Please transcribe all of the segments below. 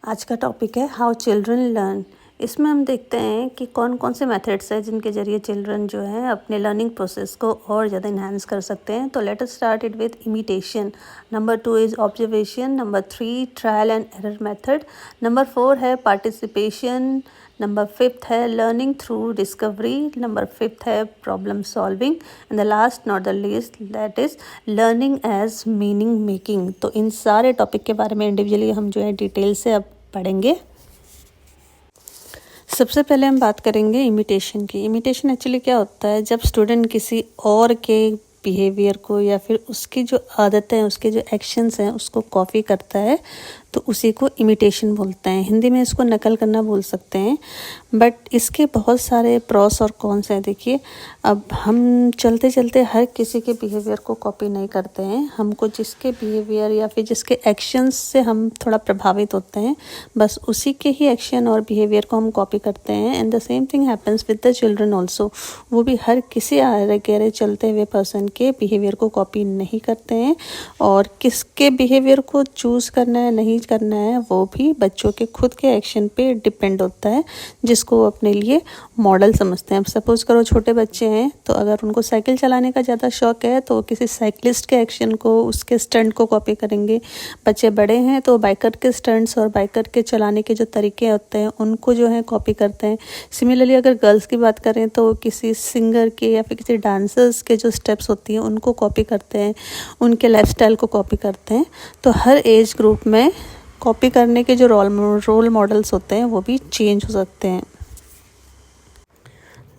आज का टॉपिक है हाउ चिल्ड्रन लर्न। इसमें हम देखते हैं कि कौन कौन से मेथड्स हैं जिनके ज़रिए चिल्ड्रन जो है अपने लर्निंग प्रोसेस को और ज़्यादा इन्हांस कर सकते हैं। तो let us start it with imitation. Number 2 is observation. Number 3 trial and error method. Number 4 है पार्टिसिपेशन। नंबर 5 है लर्निंग थ्रू डिस्कवरी। नंबर 5 है problem solving and the last not the least that is learning as meaning making. तो इन सारे topic के बारे में individually हम जो है डिटेल से अब पढ़ेंगे। सबसे पहले हम बात करेंगे इमिटेशन की। इमिटेशन एक्चुअली क्या होता है, जब स्टूडेंट किसी और के बिहेवियर को या फिर उसकी जो आदतें हैं, उसके जो एक्शंस हैं उसको कॉपी करता है तो उसी को इमिटेशन बोलते हैं। हिंदी में इसको नकल करना बोल सकते हैं, बट इसके बहुत सारे प्रॉस और कॉन्स हैं। देखिए, अब हम चलते चलते हर किसी के बिहेवियर को कॉपी नहीं करते हैं। हमको जिसके बिहेवियर या फिर जिसके एक्शंस से हम थोड़ा प्रभावित होते हैं, बस उसी के ही एक्शन और बिहेवियर को हम कॉपी करते हैं। And the same thing happens with the children also. वो भी हर किसी आरे गहरे चलते हुए पर्सन के बिहेवियर को कॉपी नहीं करते हैं, और किसके बिहेवियर को चूज़ करना है नहीं करना है वो भी बच्चों के खुद के एक्शन पे डिपेंड होता है, जिसको वो अपने लिए मॉडल समझते हैं। अब सपोज़ करो छोटे बच्चे हैं, तो अगर उनको साइकिल चलाने का ज़्यादा शौक है तो किसी साइकिलिस्ट के एक्शन को, उसके स्टंट को कॉपी करेंगे। बच्चे बड़े हैं तो बाइकर के स्टंट्स और बाइकर के चलाने के जो तरीके होते हैं उनको जो है कॉपी करते हैं। सिमिलरली अगर गर्ल्स की बात करें तो किसी सिंगर के या फिर किसी डांसर्स के जो स्टेप्स होती हैं उनको कॉपी करते हैं, उनके लाइफस्टाइल को कॉपी करते हैं। तो हर एज ग्रुप में कॉपी करने के जो रोल मॉडल्स होते हैं वो भी चेंज हो सकते हैं।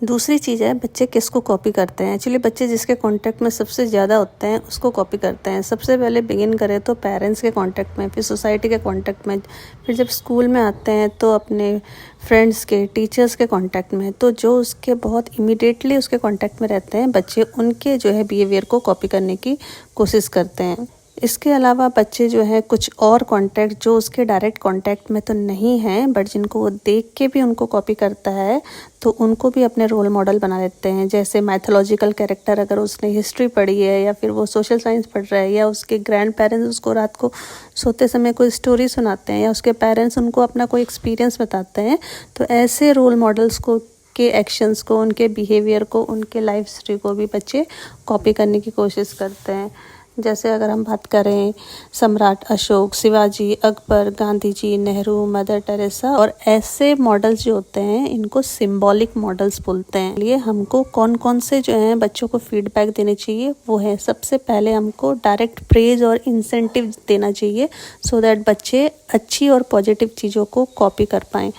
दूसरी चीज़ है बच्चे किसको कॉपी करते हैं। एक्चुअली बच्चे जिसके कांटेक्ट में सबसे ज़्यादा होते हैं उसको कॉपी करते हैं। सबसे पहले बिगिन करें तो पेरेंट्स के कांटेक्ट में, फिर सोसाइटी के कांटेक्ट में, फिर जब स्कूल में आते हैं तो अपने फ्रेंड्स के, टीचर्स के कांटेक्ट में। तो जो उसके बहुत इमीडिएटली उसके कांटेक्ट में रहते हैं बच्चे, उनके जो है बिहेवियर को कॉपी करने की कोशिश करते हैं। इसके अलावा बच्चे जो है कुछ और कांटेक्ट जो उसके डायरेक्ट कांटेक्ट में तो नहीं हैं, बट जिनको वो देख के भी उनको कॉपी करता है, तो उनको भी अपने रोल मॉडल बना लेते हैं। जैसे मैथोलॉजिकल कैरेक्टर, अगर उसने हिस्ट्री पढ़ी है या फिर वो सोशल साइंस पढ़ रहा है, या उसके ग्रैंड पेरेंट्स उसको रात को सोते समय कोई स्टोरी सुनाते हैं, या उसके पेरेंट्स उनको अपना कोई एक्सपीरियंस बताते हैं, तो ऐसे रोल मॉडल्स को के एक्शंस को, उनके बिहेवियर को, उनके लाइफ हिस्ट्री को भी बच्चे कॉपी करने की कोशिश करते हैं। जैसे अगर हम बात करें सम्राट अशोक, शिवाजी, अकबर, गांधी जी, नेहरू, मदर टेरेसा, और ऐसे मॉडल्स जो होते हैं इनको सिंबॉलिक मॉडल्स बोलते हैं। लिए हमको कौन कौन से जो हैं बच्चों को फीडबैक देने चाहिए वो है, सबसे पहले हमको डायरेक्ट प्रेज और इंसेंटिव देना चाहिए, सो दैट बच्चे अच्छी और पॉजिटिव चीज़ों को कॉपी कर पाएँ।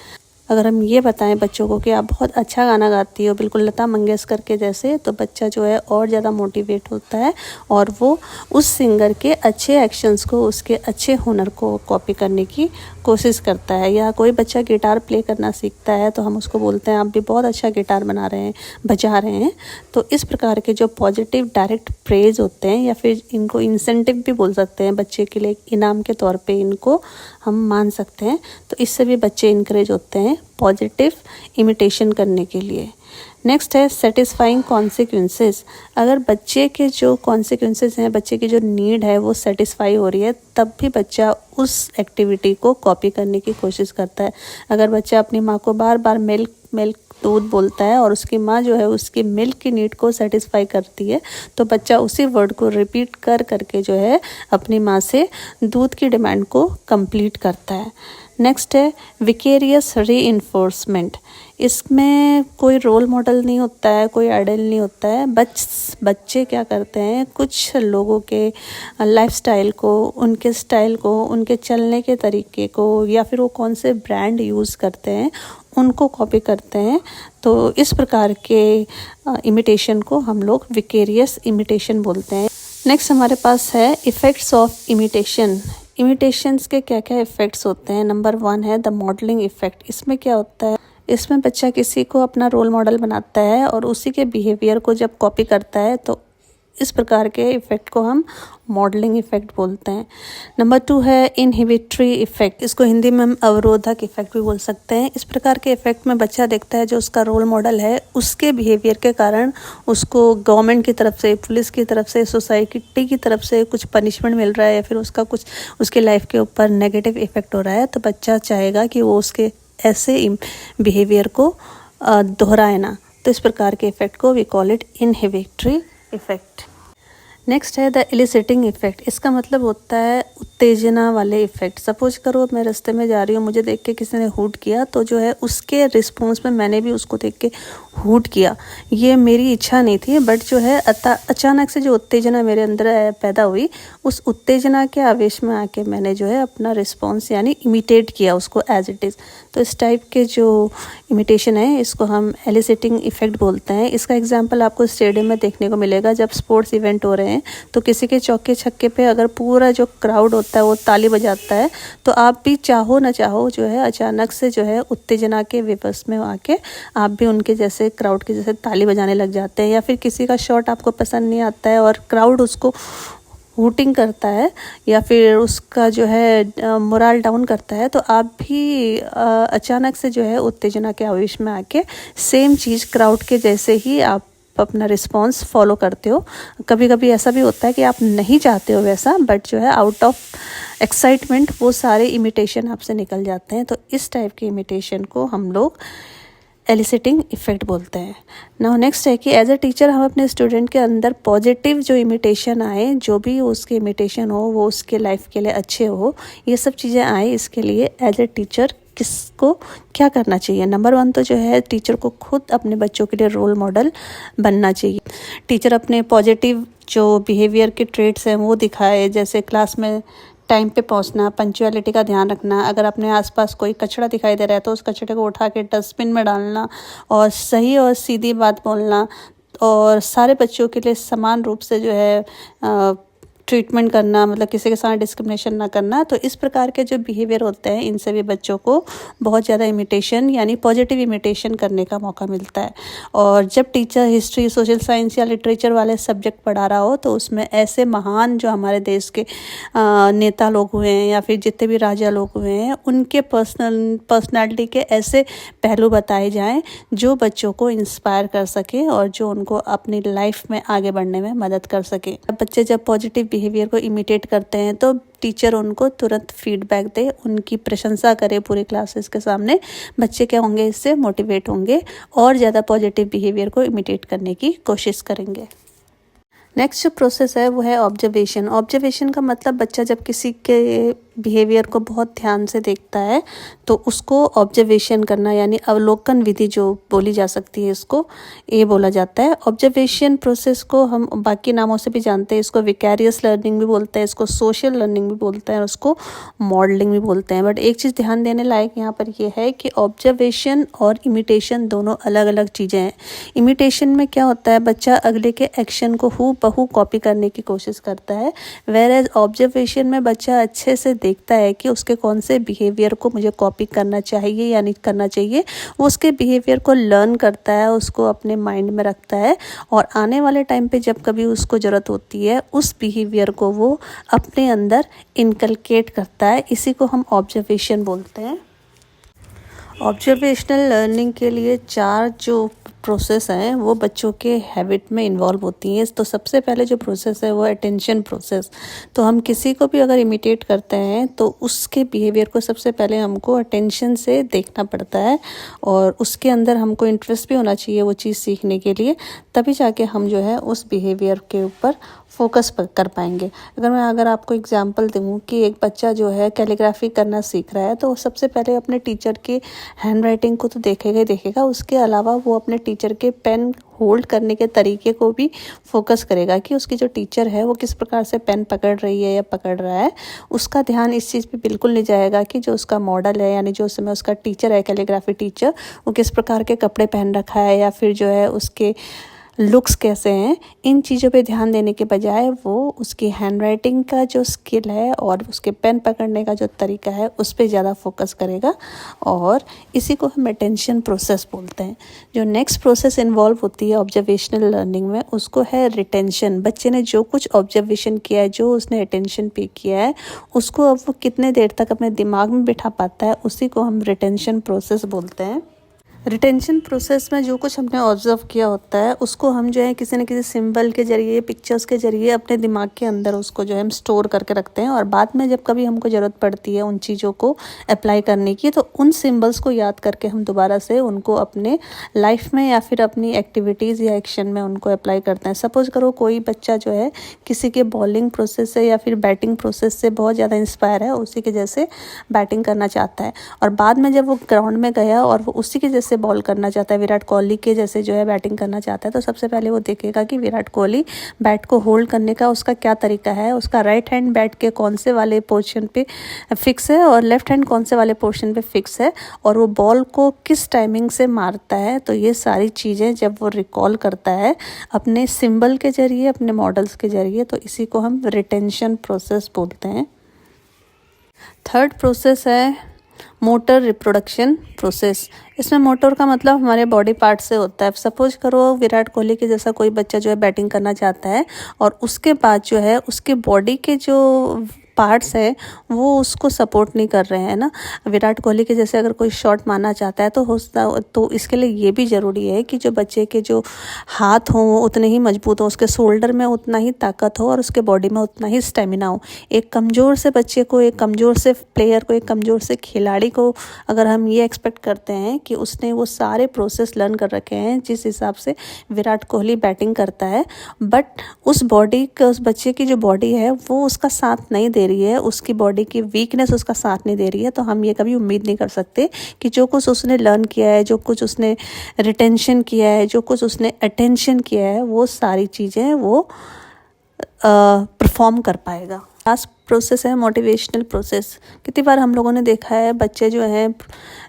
अगर हम ये बताएं बच्चों को कि आप बहुत अच्छा गाना गाती हो, बिल्कुल लता मंगेशकर के जैसे, तो बच्चा जो है और ज़्यादा मोटिवेट होता है और वो उस सिंगर के अच्छे एक्शंस को, उसके अच्छे हुनर को कॉपी करने की कोशिश करता है। या कोई बच्चा गिटार प्ले करना सीखता है तो हम उसको बोलते हैं आप भी बहुत अच्छा गिटार बजा रहे हैं। तो इस प्रकार के जो पॉजिटिव डायरेक्ट प्रेज होते हैं, या फिर इनको इंसेंटिव भी बोल सकते हैं, बच्चे के लिए इनाम के तौर पे इनको हम मान सकते हैं, तो इससे भी बच्चे इनकरेज होते हैं पॉजिटिव इमिटेशन करने के लिए। नेक्स्ट है सेटिस्फाइंग कॉन्सिक्वेंसेस। अगर बच्चे के जो कॉन्सिक्वेंसेस हैं, बच्चे की जो नीड है वो सेटिस्फाई हो रही है, तब भी बच्चा उस एक्टिविटी को कॉपी करने की कोशिश करता है। अगर बच्चा अपनी माँ को बार बार मिल्क दूध बोलता है और उसकी माँ जो है उसकी मिल्क की नीड को सेटिस्फाई करती है, तो बच्चा उसी वर्ड को रिपीट कर करके जो है अपनी माँ से दूध की डिमांड को कंप्लीट करता है। नेक्स्ट है विकेरियस रीइंफोर्समेंट। इसमें कोई रोल मॉडल नहीं होता है, कोई आइडल नहीं होता है। बच्चे क्या करते हैं, कुछ लोगों के लाइफस्टाइल को, उनके स्टाइल को, उनके चलने के तरीके को, या फिर वो कौन से ब्रांड यूज़ करते हैं उनको कॉपी करते हैं। तो इस प्रकार के इमिटेशन को हम लोग विकेरियस इमिटेशन बोलते हैं। नेक्स्ट हमारे पास है इफ़ेक्ट्स ऑफ इमिटेशन। इमिटेशंस के क्या क्या इफ़ेक्ट्स होते हैं। नंबर 1 है द मॉडलिंग इफ़ेक्ट। इसमें क्या होता है, इसमें बच्चा किसी को अपना रोल मॉडल बनाता है और उसी के बिहेवियर को जब कॉपी करता है तो इस प्रकार के इफ़ेक्ट को हम मॉडलिंग इफ़ेक्ट बोलते हैं। नंबर 2 है इनहिबिटरी इफ़ेक्ट, इसको हिंदी में हम अवरोधक इफ़ेक्ट भी बोल सकते हैं। इस प्रकार के इफ़ेक्ट में बच्चा देखता है जो उसका रोल मॉडल है उसके बिहेवियर के कारण उसको गवर्नमेंट की तरफ से, पुलिस की तरफ से, सोसाइटी की तरफ से कुछ पनिशमेंट मिल रहा है या फिर उसका कुछ उसके लाइफ के ऊपर नेगेटिव इफ़ेक्ट हो रहा है, तो बच्चा चाहेगा कि वो उसके ऐसे बिहेवियर को दोहराए ना। तो इस प्रकार के इफ़ेक्ट को we call it inhibitory effect. Next है द एलिसिटिंग इफ़ेक्ट, इसका मतलब होता है उत्तेजना वाले इफ़ेक्ट। सपोज करो मैं रास्ते में जा रही हूँ, मुझे देख के किसी ने हूट किया, तो जो है उसके रिस्पॉन्स में मैंने भी उसको देख के हूट किया। ये मेरी इच्छा नहीं थी, बट जो है अचानक से जो उत्तेजना मेरे अंदर पैदा हुई, उस उत्तेजना के आवेश में आके मैंने जो है अपना रिस्पॉन्स यानी इमिटेट किया उसको एज इट इज़। तो इस टाइप के जो इमिटेशन है इसको हम एलिसिटिंग इफ़ेक्ट बोलते हैं। इसका एग्जांपल आपको स्टेडियम में देखने को मिलेगा। जब स्पोर्ट्स इवेंट हो रहे हैं तो किसी के चौके छक्के पे अगर पूरा जो क्राउड होता है वो ताली बजाता है, तो आप भी चाहो ना चाहो जो है अचानक से जो है उत्तेजना के विवश में आके आप भी उनके जैसे क्राउड के जैसे ताली बजाने लग जाते हैं। या फिर किसी का शॉट आपको पसंद नहीं आता है और क्राउड उसको हूटिंग करता है या फिर उसका जो है मोरल डाउन करता है, तो आप भी अचानक से जो है उत्तेजना के आवेश में आके सेम चीज़ क्राउड के जैसे ही आप अपना रिस्पॉन्स फॉलो करते हो। कभी कभी ऐसा भी होता है कि आप नहीं चाहते हो वैसा, बट जो है आउट ऑफ एक्साइटमेंट वो सारे इमिटेशन आपसे निकल जाते हैं। तो इस टाइप के इमिटेशन को हम लोग एलिसिटिंग इफ़ेक्ट बोलते हैं। नाउ नेक्स्ट है कि एज अ टीचर हम अपने स्टूडेंट के अंदर पॉजिटिव जो इमिटेशन आए, जो भी उसके इमिटेशन हो वो उसके लाइफ के लिए अच्छे हो, ये सब चीज़ें आए, इसके लिए एज अ टीचर किसको क्या करना चाहिए। नंबर 1 तो जो है टीचर को खुद अपने बच्चों के लिए रोल मॉडल बनना चाहिए। टीचर अपने पॉजिटिव जो बिहेवियर के ट्रेट्स हैं वो दिखाए, जैसे क्लास में टाइम पे पहुंचना, पंक्चुअलिटी का ध्यान रखना, अगर अपने आसपास कोई कचरा दिखाई दे रहा है तो उस कचरे को उठा के डस्टबिन में डालना, और सही और सीधी बात बोलना, और सारे बच्चों के लिए समान रूप से जो है ट्रीटमेंट करना, मतलब किसी के साथ डिस्क्रिमिनेशन ना करना। तो इस प्रकार के जो बिहेवियर होते हैं इनसे भी बच्चों को बहुत ज़्यादा इमिटेशन यानी पॉजिटिव इमिटेशन करने का मौका मिलता है। और जब टीचर हिस्ट्री, सोशल साइंस या लिटरेचर वाले सब्जेक्ट पढ़ा रहा हो तो उसमें ऐसे महान जो हमारे देश के नेता लोग हुए हैं या फिर जितने भी राजा लोग हुए हैं उनके पर्सनालिटी के ऐसे पहलू बताए जाएँ जो बच्चों को इंस्पायर कर सके और जो उनको अपनी लाइफ में आगे बढ़ने में मदद कर सके। बच्चे जब पॉजिटिव बिहेवियर को इमिटेट करते हैं तो टीचर उनको तुरंत फीडबैक दे, उनकी प्रशंसा करे पूरे क्लासेस के सामने। बच्चे क्या होंगे, इससे मोटिवेट होंगे और ज़्यादा पॉजिटिव बिहेवियर को इमिटेट करने की कोशिश करेंगे। नेक्स्ट जो प्रोसेस है वो है ऑब्जर्वेशन। ऑब्जर्वेशन का मतलब बच्चा जब किसी के बिहेवियर को बहुत ध्यान से देखता है तो उसको ऑब्जर्वेशन करना यानी अवलोकन विधि जो बोली जा सकती है, इसको ये बोला जाता है। ऑब्जर्वेशन प्रोसेस को हम बाकी नामों से भी जानते हैं, इसको विकैरियस लर्निंग भी बोलते हैं, इसको सोशल लर्निंग भी बोलते हैं और उसको मॉडलिंग भी बोलते हैं। बट एक चीज़ ध्यान देने लायक यहाँ पर ये है कि ऑब्जर्वेशन और इमिटेशन दोनों अलग अलग चीज़ें हैं। इमिटेशन में क्या होता है, बच्चा अगले के एक्शन को हूबहू कॉपी करने की कोशिश करता है, वेयर ऑब्जर्वेशन में बच्चा अच्छे से देखता है कि उसके कौन से बिहेवियर को मुझे कॉपी करना चाहिए या नहीं करना चाहिए। वो उसके बिहेवियर को लर्न करता है, उसको अपने माइंड में रखता है और आने वाले टाइम पे जब कभी उसको ज़रूरत होती है उस बिहेवियर को वो अपने अंदर इनकलकेट करता है। इसी को हम ऑब्जर्वेशन बोलते हैं। ऑब्जर्वेशनल लर्निंग के लिए 4 जो प्रोसेस हैं वो बच्चों के हैबिट में इन्वॉल्व होती हैं। तो सबसे पहले जो प्रोसेस है वो अटेंशन प्रोसेस। तो हम किसी को भी अगर इमिटेट करते हैं तो उसके बिहेवियर को सबसे पहले हमको अटेंशन से देखना पड़ता है और उसके अंदर हमको इंटरेस्ट भी होना चाहिए वो चीज़ सीखने के लिए, तभी जाके हम जो है उस बिहेवियर के ऊपर फोकस कर पाएंगे। अगर आपको एग्जांपल दूँ कि एक बच्चा जो है कैलीग्राफी करना सीख रहा है तो सबसे पहले अपने टीचर की हैंड राइटिंग को तो देखेगा ही देखेगा, उसके अलावा वो अपने टीचर के पेन होल्ड करने के तरीके को भी फोकस करेगा कि उसकी जो टीचर है वो किस प्रकार से पेन पकड़ रही है या पकड़ रहा है। उसका ध्यान इस चीज़ पे बिल्कुल नहीं जाएगा कि जो उसका मॉडल है यानी जो उस समय उसका टीचर है कैलीग्राफी टीचर, वो किस प्रकार के कपड़े पहन रखा है या फिर जो है उसके लुक्स कैसे हैं, इन चीज़ों पे ध्यान देने के बजाय वो उसकी हैंडराइटिंग का जो स्किल है और उसके पेन पकड़ने का जो तरीका है उस पे ज़्यादा फोकस करेगा। और इसी को हम अटेंशन प्रोसेस बोलते हैं। जो नेक्स्ट प्रोसेस इन्वॉल्व होती है ऑब्जर्वेशनल लर्निंग में, उसको है रिटेंशन। बच्चे ने जो कुछ ऑब्जर्वेशन किया है, जो उसने अटेंशन पे किया है, उसको अब वो कितने देर तक अपने दिमाग में बिठा पाता है, उसी को हम रिटेंशन प्रोसेस बोलते हैं। रिटेंशन प्रोसेस में जो कुछ हमने ऑब्जर्व किया होता है उसको हम जो है किसी न किसी सिंबल के ज़रिए, पिक्चर्स के ज़रिए अपने दिमाग के अंदर उसको जो है हम स्टोर करके रखते हैं। और बाद में जब कभी हमको ज़रूरत पड़ती है उन चीज़ों को अप्लाई करने की, तो उन सिंबल्स को याद करके हम दोबारा से उनको अपने लाइफ में या फिर अपनी एक्टिविटीज़ या एक्शन में उनको अप्लाई करते हैं। सपोज़ करो कोई बच्चा जो है किसी के बॉलिंग प्रोसेस से या फिर बैटिंग प्रोसेस से बहुत ज़्यादा इंस्पायर है, उसी के जैसे बैटिंग करना चाहता है, और बाद में जब वो ग्राउंड में गया और वो उसी के जैसे बॉल करना चाहता है, विराट कोहली के जैसे जो है बैटिंग करना चाहता है, तो सबसे पहले वो देखेगा कि विराट कोहली बैट को होल्ड करने का उसका क्या तरीका है, उसका राइट हैंड बैट के कौन से वाले पोर्शन पे फिक्स है और लेफ्ट हैंड कौन से वाले पोर्शन पे फिक्स है, और वो बॉल को किस टाइमिंग से मारता है। तो ये सारी चीज़ें जब वो रिकॉल करता है अपने सिंबल के ज़रिए, अपने मॉडल्स के ज़रिए, तो इसी को हम रिटेंशन प्रोसेस बोलते हैं। थर्ड प्रोसेस है मोटर रिप्रोडक्शन प्रोसेस। इसमें मोटर का मतलब हमारे बॉडी पार्ट से होता है। सपोज करो विराट कोहली के जैसा कोई बच्चा जो है बैटिंग करना चाहता है, और उसके बाद जो है उसके बॉडी के जो पार्ट्स है वो उसको सपोर्ट नहीं कर रहे हैं ना। विराट कोहली के जैसे अगर कोई शॉट मारना चाहता है तो इसके लिए ये भी ज़रूरी है कि जो बच्चे के जो हाथ हों वो उतने ही मजबूत हों, उसके शोल्डर में उतना ही ताकत हो और उसके बॉडी में उतना ही स्टेमिना हो। एक कमज़ोर से बच्चे को, एक कमज़ोर से प्लेयर को, एक कमज़ोर से खिलाड़ी को अगर हम ये एक्सपेक्ट करते हैं कि उसने वो सारे प्रोसेस लर्न कर रखे हैं जिस हिसाब से विराट कोहली बैटिंग करता है, बट उस बॉडी का, उस बच्चे की जो बॉडी है वो उसका साथ नहीं दे रही है, उसकी बॉडी की वीकनेस उसका साथ नहीं दे रही है, तो हम ये कभी उम्मीद नहीं कर सकते कि जो कुछ उसने लर्न किया है, जो कुछ उसने रिटेंशन किया है, जो कुछ उसने अटेंशन किया है, वो सारी चीज़ें वो परफॉर्म कर पाएगा। लास्ट प्रोसेस है मोटिवेशनल प्रोसेस। कितनी बार हम लोगों ने देखा है बच्चे जो हैं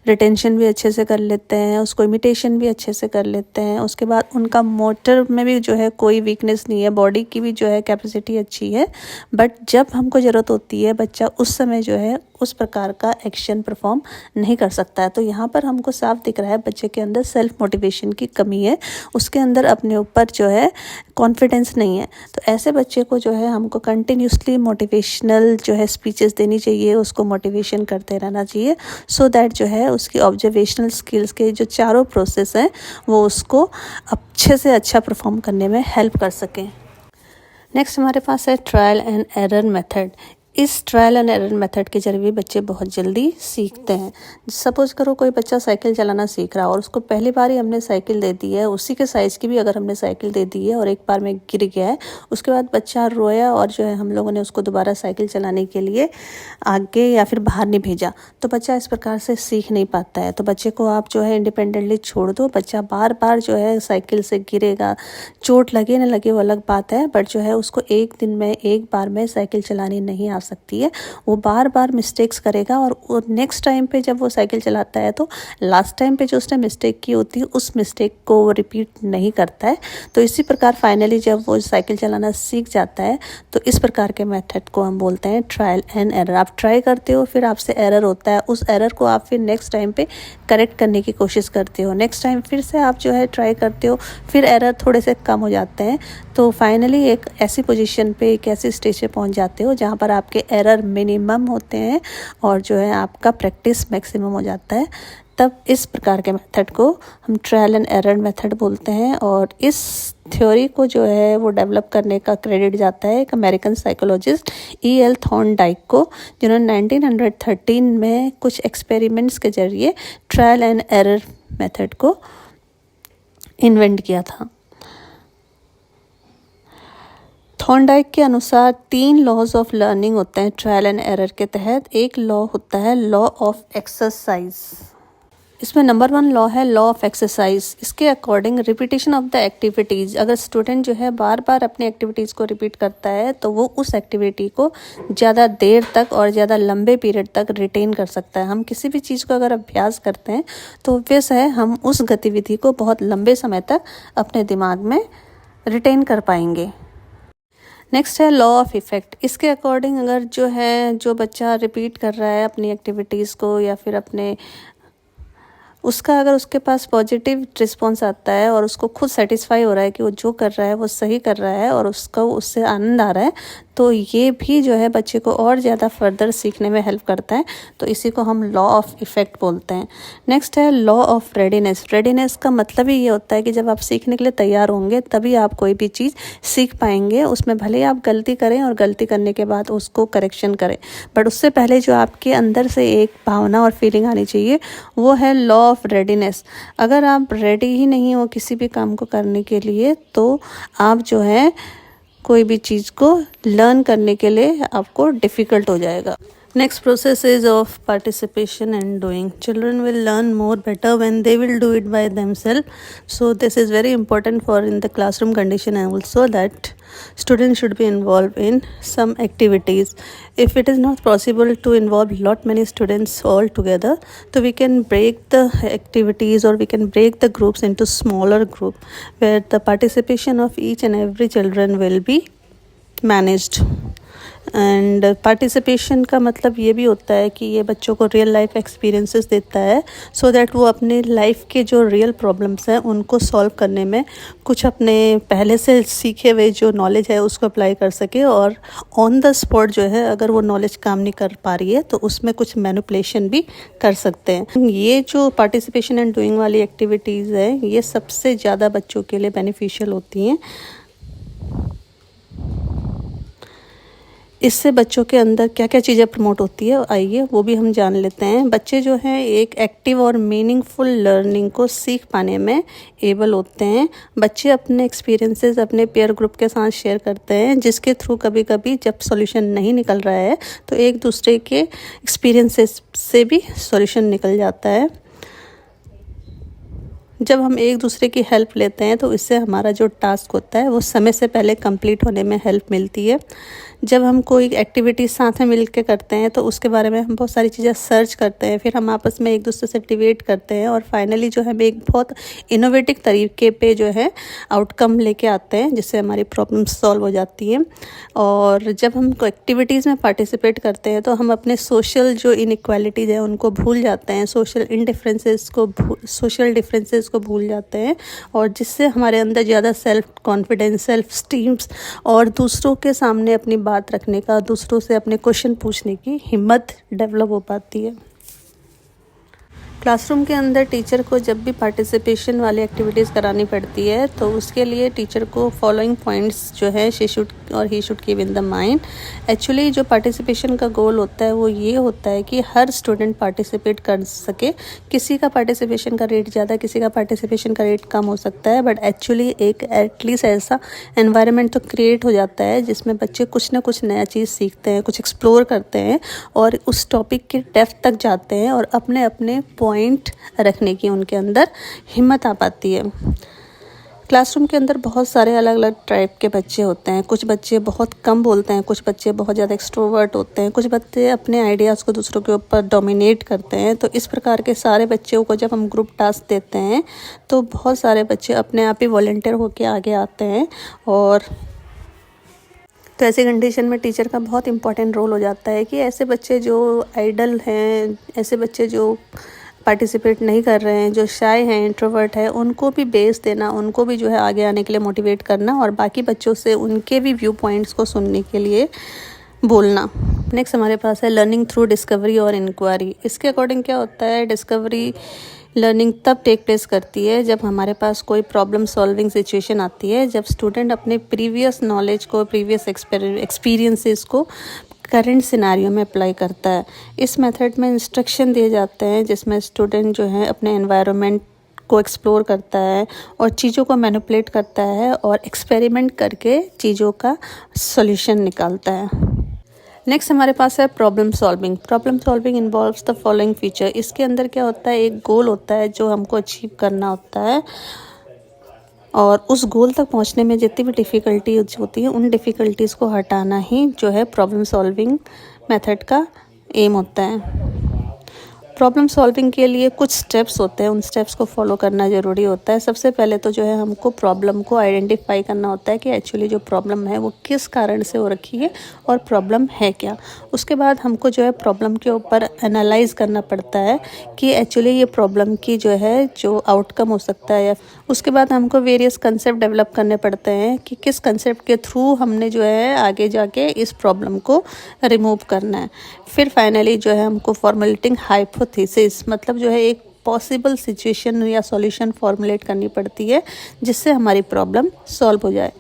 रिटेंशन भी अच्छे से कर लेते हैं, उसको इमिटेशन भी अच्छे से कर लेते हैं, उसके बाद उनका मोटर में भी जो है कोई वीकनेस नहीं है, बॉडी की भी जो है कैपेसिटी अच्छी है, बट जब हमको ज़रूरत होती है बच्चा उस समय जो है उस प्रकार का एक्शन परफॉर्म नहीं कर सकता है। तो यहाँ पर हमको साफ दिख रहा है बच्चे के अंदर सेल्फ मोटिवेशन की कमी है, उसके अंदर अपने ऊपर जो है कॉन्फिडेंस नहीं है। तो ऐसे बच्चे को जो है हमको कंटिन्यूसली मोटिवेशनल जो है स्पीचेस देनी चाहिए, उसको मोटिवेशन करते रहना चाहिए, सो दैट जो है उसकी ऑब्जर्वेशनल स्किल्स के जो चारों प्रोसेस हैं वो उसको अच्छे से अच्छा परफॉर्म करने में हेल्प कर सकें। नेक्स्ट हमारे पास है ट्रायल एंड एरर मेथड। इस ट्रायल एंड एरर मेथड के जरिए बच्चे बहुत जल्दी सीखते हैं। सपोज करो कोई बच्चा साइकिल चलाना सीख रहा है और उसको पहली बार ही हमने साइकिल दे दी है, उसी के साइज़ की भी अगर हमने साइकिल दे दी है और एक बार में गिर गया है, उसके बाद बच्चा रोया और जो है हम लोगों ने उसको दोबारा साइकिल चलाने के लिए आगे या फिर बाहर नहीं भेजा, तो बच्चा इस प्रकार से सीख नहीं पाता है। तो बच्चे को आप जो है इंडिपेंडेंटली छोड़ दो, बच्चा बार बार जो है साइकिल से गिरेगा, चोट लगे ना लगे वो अलग बात है, बट जो है उसको एक दिन में, एक बार में साइकिल चलानी नहीं आ सकती है। वो बार बार मिस्टेक्स करेगा और नेक्स्ट टाइम पे जब वो साइकिल चलाता है तो लास्ट टाइम पे जो उसने मिस्टेक की होती है उस मिस्टेक को वो रिपीट नहीं करता है। तो इसी प्रकार फाइनली जब वो साइकिल चलाना सीख जाता है तो इस प्रकार के मेथड को हम बोलते हैं ट्रायल एंड एरर। आप ट्राई करते हो, फिर आपसे एरर होता है, उस एरर को आप फिर नेक्स्ट टाइम पे करेक्ट करने की कोशिश करते हो, नेक्स्ट टाइम फिर से आप जो है ट्राई करते हो, फिर एरर थोड़े से कम हो जाते हैं, तो फाइनली एक ऐसी पोजीशन पे, एक ऐसी स्टेज पे पहुंच जाते हो जहां पर आपके एरर मिनिमम होते हैं और जो है आपका प्रैक्टिस मैक्सिमम हो जाता है। तब इस प्रकार के मेथड को हम ट्रायल एंड एरर मेथड बोलते हैं। और इस थ्योरी को जो है वो डेवलप करने का क्रेडिट जाता है एक अमेरिकन साइकोलॉजिस्ट E.L. थॉर्नडाइक को, जिन्होंने 1913 में कुछ एक्सपेरिमेंट्स के जरिए ट्रायल एंड एरर मेथड को इन्वेंट किया था। थॉर्नडाइक के अनुसार 3 लॉज ऑफ लर्निंग होते हैं ट्रायल एंड एरर के तहत। एक लॉ होता है लॉ ऑफ एक्सरसाइज। इसमें नंबर 1 लॉ है लॉ ऑफ एक्सरसाइज। इसके according repetition of the activities, अगर स्टूडेंट जो है बार बार अपनी एक्टिविटीज़ को रिपीट करता है तो वो उस एक्टिविटी को ज़्यादा देर तक और ज़्यादा लंबे पीरियड तक रिटेन कर सकता है। हम किसी भी चीज़ को अगर अभ्यास करते हैं तो ऑब्वियस है हम उस गतिविधि को बहुत लंबे समय तक अपने दिमाग में रिटेन कर पाएंगे। नेक्स्ट है लॉ ऑफ इफ़ेक्ट। इसके अकॉर्डिंग अगर जो बच्चा रिपीट कर रहा है अपनी एक्टिविटीज़ को या फिर अपने उसका अगर उसके पास पॉजिटिव रिस्पॉन्स आता है और उसको खुद सेटिस्फाई हो रहा है कि वो जो कर रहा है वो सही कर रहा है और उसका उससे आनंद आ रहा है, तो ये भी जो है बच्चे को और ज़्यादा फर्दर सीखने में हेल्प करता है। तो इसी को हम लॉ ऑफ इफ़ेक्ट बोलते हैं। नेक्स्ट है लॉ ऑफ रेडीनेस। रेडीनेस का मतलब ही ये होता है कि जब आप सीखने के लिए तैयार होंगे तभी आप कोई भी चीज़ सीख पाएंगे। उसमें भले ही आप गलती करें और गलती करने के बाद उसको करेक्शन करें, बट उससे पहले जो आपके अंदर से एक भावना और फीलिंग आनी चाहिए वो है लॉ ऑफ रेडीनेस। अगर आप रेडी ही नहीं हो किसी भी काम को करने के लिए तो आप जो है कोई भी चीज़ को लर्न करने के लिए आपको डिफ़िकल्ट हो जाएगा। Next process is of participation and doing. Children will learn more better when they will do it by themselves. So this is very important for in the classroom condition and also that students should be involved in some activities. If it is not possible to involve lot many students all together, so we can break the activities or we can break the groups into smaller group where the participation of each and every children will be managed. And participation का मतलब ये भी होता है कि ये बच्चों को रियल लाइफ एक्सपीरियंसेस देता है सो दैट वो अपने लाइफ के जो रियल प्रॉब्लम्स हैं उनको सॉल्व करने में कुछ अपने पहले से सीखे हुए जो नॉलेज है उसको अप्लाई कर सके और ऑन द स्पॉट जो है अगर वो नॉलेज काम नहीं कर पा रही है तो उसमें कुछ मैनिपुलेशन भी कर सकते हैं। ये जो पार्टिसिपेशन एंड डूइंग वाली एक्टिविटीज़ है ये सबसे ज़्यादा बच्चों के लिए बेनिफिशियल होती हैं। इससे बच्चों के अंदर क्या क्या चीज़ें प्रमोट होती है आइए वो भी हम जान लेते हैं। बच्चे जो हैं एक एक्टिव और मीनिंगफुल लर्निंग को सीख पाने में एबल होते हैं। बच्चे अपने एक्सपीरियंसेस अपने पेयर ग्रुप के साथ शेयर करते हैं जिसके थ्रू कभी कभी जब सॉल्यूशन नहीं निकल रहा है तो एक दूसरे के एक्सपीरियंसेस से भी सॉल्यूशन निकल जाता है। जब हम एक दूसरे की हेल्प लेते हैं तो इससे हमारा जो टास्क होता है वो समय से पहले कंप्लीट होने में हेल्प मिलती है। जब हम कोई एक्टिविटी साथ में मिल के करते हैं तो उसके बारे में हम बहुत सारी चीज़ें सर्च करते हैं, फिर हम आपस में एक दूसरे से डिबेट करते हैं और फाइनली जो है एक बहुत इनोवेटिव तरीके पे जो है आउटकम लेके आते हैं जिससे हमारी प्रॉब्लम्स सॉल्व हो जाती हैं। और जब हम एक्टिविटीज़ में पार्टिसिपेट करते हैं तो हम अपने सोशल जो इनइक्वालिटीज़ हैं उनको भूल जाते हैं, सोशल डिफरेंसेस को भूल जाते हैं और जिससे हमारे अंदर ज़्यादा सेल्फ कॉन्फिडेंस, सेल्फ स्टीम्स और दूसरों के सामने अपनी बात रखने का, दूसरों से अपने क्वेश्चन पूछने की हिम्मत डेवलप हो पाती है। क्लासरूम के अंदर टीचर को जब भी पार्टिसिपेशन वाली एक्टिविटीज़ करानी पड़ती है तो उसके लिए टीचर को फॉलोइंग पॉइंट्स जो है he should keep in the mind. Actually जो पार्टिसिपेशन का गोल होता है वो ये होता है कि हर स्टूडेंट पार्टिसिपेट कर सके। किसी का पार्टिसिपेशन का रेट ज़्यादा, किसी का पार्टिसिपेशन का रेट कम हो सकता है, बट एक्चुअली एक एटलीस्ट ऐसा एनवायरनमेंट तो क्रिएट हो जाता है जिसमें बच्चे कुछ ना कुछ नया चीज़ सीखते हैं, कुछ एक्सप्लोर करते हैं और उस टॉपिक के डेप्थ तक जाते हैं और अपने अपने पॉइंट रखने की उनके अंदर हिम्मत आ पाती है। क्लासरूम के अंदर बहुत सारे अलग अलग टाइप के बच्चे होते हैं। कुछ बच्चे बहुत कम बोलते हैं, कुछ बच्चे बहुत ज़्यादा एक्सट्रोवर्ट होते हैं, कुछ बच्चे अपने आइडियाज़ को दूसरों के ऊपर डोमिनेट करते हैं। तो इस प्रकार के सारे बच्चों को जब हम ग्रुप टास्क देते हैं तो बहुत सारे बच्चे अपने आप ही वॉलंटियर होकर आगे आते हैं और तो ऐसे कंडीशन में टीचर का बहुत इंपॉर्टेंट रोल हो जाता है कि ऐसे बच्चे जो आइडल हैं, ऐसे बच्चे जो पार्टिसिपेट नहीं कर रहे हैं, जो शाय हैं, इंट्रोवर्ट है, उनको भी बेस देना, उनको भी जो है आगे आने के लिए मोटिवेट करना और बाकी बच्चों से उनके भी व्यू पॉइंट्स को सुनने के लिए बोलना। नेक्स्ट हमारे पास है लर्निंग थ्रू डिस्कवरी और इंक्वायरी। इसके अकॉर्डिंग क्या होता है, डिस्कवरी लर्निंग तब टेक प्लेस करती है जब हमारे पास कोई प्रॉब्लम सॉल्विंग सिचुएशन आती है, जब स्टूडेंट अपने प्रीवियस नॉलेज को, प्रीवियस एक्सपीरियंसेस को करंट सिनारियो में अप्लाई करता है। इस मेथड में इंस्ट्रक्शन दिए जाते हैं जिसमें स्टूडेंट जो है अपने एनवायरनमेंट को एक्सप्लोर करता है और चीज़ों को मैनिपुलेट करता है और एक्सपेरिमेंट करके चीज़ों का सॉल्यूशन निकालता है। नेक्स्ट हमारे पास है problem solving. Problem solving involves the following feature. इसके अंदर क्या होता है, एक गोल होता है जो हमको अचीव करना होता है, और उस गोल तक पहुंचने में जितनी भी डिफ़िकल्टीज होती हैं उन डिफ़िकल्टीज़ को हटाना ही जो है प्रॉब्लम सॉल्विंग मेथड का एम होता है। प्रॉब्लम सॉल्विंग के लिए कुछ स्टेप्स होते हैं, उन स्टेप्स को फॉलो करना ज़रूरी होता है। सबसे पहले तो जो है हमको प्रॉब्लम को आइडेंटिफाई करना होता है कि एक्चुअली जो प्रॉब्लम है वो किस कारण से हो रखी है और प्रॉब्लम है क्या। उसके बाद हमको जो है प्रॉब्लम के ऊपर एनालाइज करना पड़ता है कि एक्चुअली ये प्रॉब्लम की जो है जो आउटकम हो सकता है, या उसके बाद हमको वेरियस कंसेप्ट डेवलप करने पड़ते हैं कि किस कंसेप्ट के थ्रू हमने जो है आगे जाके इस प्रॉब्लम को रिमूव करना है। फिर फाइनली जो है हमको फॉर्मुलेटिंग हाइपोथेसिस, मतलब जो है एक पॉसिबल सिचुएशन या सॉल्यूशन फॉर्मुलेट करनी पड़ती है जिससे हमारी प्रॉब्लम सॉल्व हो जाए।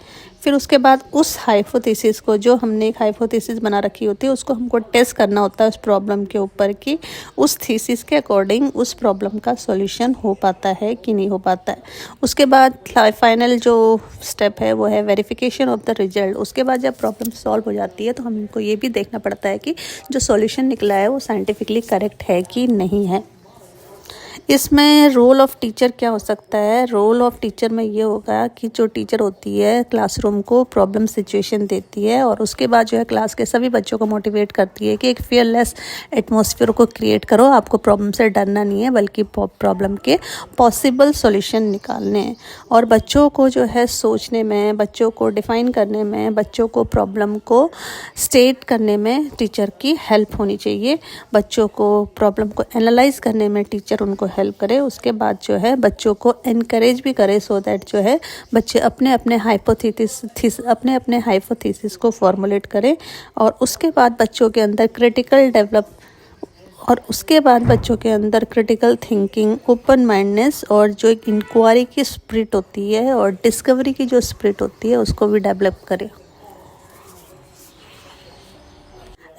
फिर उसके बाद उस हाइपोथेसिस को, जो हमने एक हाइपोथेसिस बना रखी होती है, उसको हमको टेस्ट करना होता है उस प्रॉब्लम के ऊपर कि उस थीसिस के अकॉर्डिंग उस प्रॉब्लम का सॉल्यूशन हो पाता है कि नहीं हो पाता है। उसके बाद फाइनल जो स्टेप है वो है वेरिफिकेशन ऑफ द रिजल्ट। उसके बाद जब प्रॉब्लम सॉल्व हो जाती है तो हमको ये भी देखना पड़ता है कि जो सॉल्यूशन निकला है वो साइंटिफिकली करेक्ट है कि नहीं है। इसमें रोल ऑफ़ टीचर क्या हो सकता है? रोल ऑफ़ टीचर में ये होगा कि जो टीचर होती है क्लासरूम को प्रॉब्लम सिचुएशन देती है और उसके बाद जो है क्लास के सभी बच्चों को मोटिवेट करती है कि एक फियरलेस एटमॉस्फेयर को क्रिएट करो, आपको प्रॉब्लम से डरना नहीं है बल्कि प्रॉब्लम के पॉसिबल सॉल्यूशन निकालने हैं। और बच्चों को जो है सोचने में, बच्चों को डिफ़ाइन करने में, बच्चों को प्रॉब्लम को स्टेट करने में टीचर की हेल्प होनी चाहिए। बच्चों को प्रॉब्लम को एनालाइज करने में टीचर उनको हेल्प करे। उसके बाद जो है बच्चों को एनकरेज भी करे सो दैट जो है बच्चे अपने अपने हाइपोथेसिस को फॉर्मुलेट करें। और उसके बाद बच्चों के अंदर क्रिटिकल थिंकिंग, ओपन माइंडनेस और जो एक इंक्वायरी की स्पिरिट होती है और डिस्कवरी की जो स्पिरिट होती है उसको भी डेवलप करें।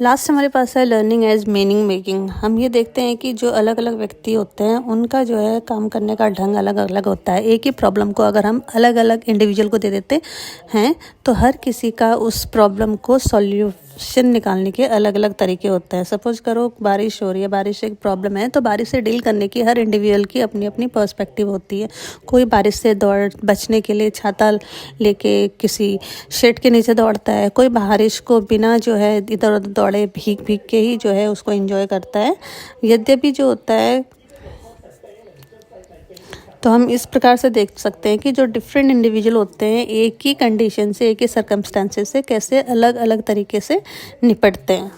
लास्ट हमारे पास है लर्निंग एज मीनिंग मेकिंग। हम ये देखते हैं कि जो अलग अलग व्यक्ति होते हैं उनका जो है काम करने का ढंग अलग अलग होता है। एक ही प्रॉब्लम को अगर हम अलग अलग इंडिविजुअल को दे देते हैं तो हर किसी का उस प्रॉब्लम को सॉल्यूशन निकालने के अलग अलग तरीके होते हैं। सपोज करो बारिश हो रही है, बारिश एक प्रॉब्लम है, तो बारिश से डील करने की हर इंडिविजुअल की अपनी अपनी पर्सपेक्टिव होती है। कोई बारिश से बचने के लिए छाता लेके किसी शेड के नीचे दौड़ता है, कोई बारिश को बिना जो है इधर उधर दौड़े भीग भीग के ही जो है उसको एंजॉय करता है। यद्यपि जो होता है, तो हम इस प्रकार से देख सकते हैं कि जो डिफरेंट इंडिविजुअल होते हैं एक ही कंडीशन से, एक ही सर्कमस्टेंसेस से कैसे अलग अलग तरीके से निपटते हैं।